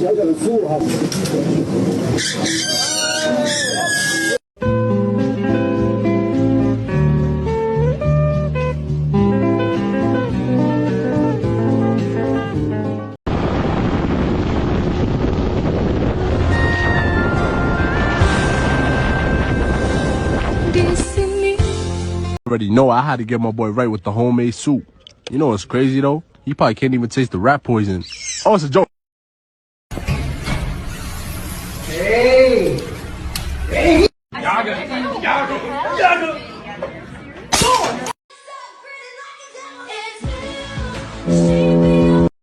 Already know I had to get my boy right with the homemade soup. You know what's crazy though? He probably can't even taste the rat poison. Oh, it's a joke. Hey! Hey!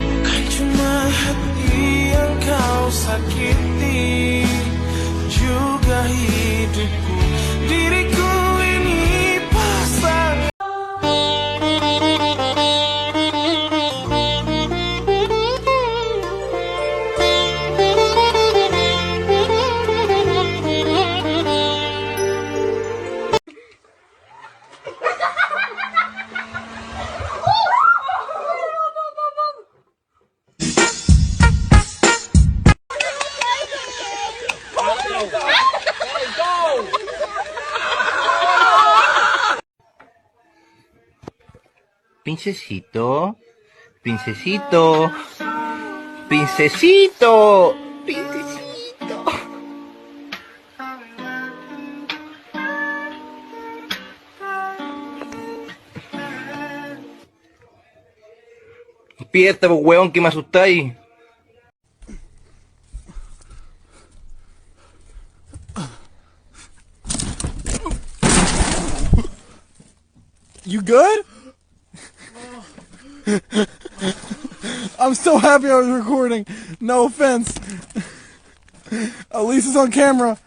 Kan cuma hati yang kau sakiti, juga hidupku, diriku ini pasang. Princesito, princesito, princesito, princesito. Despierta, pues, weón, que me asustáis. You good? I'm so happy I was recording. No offense. At least it's on camera.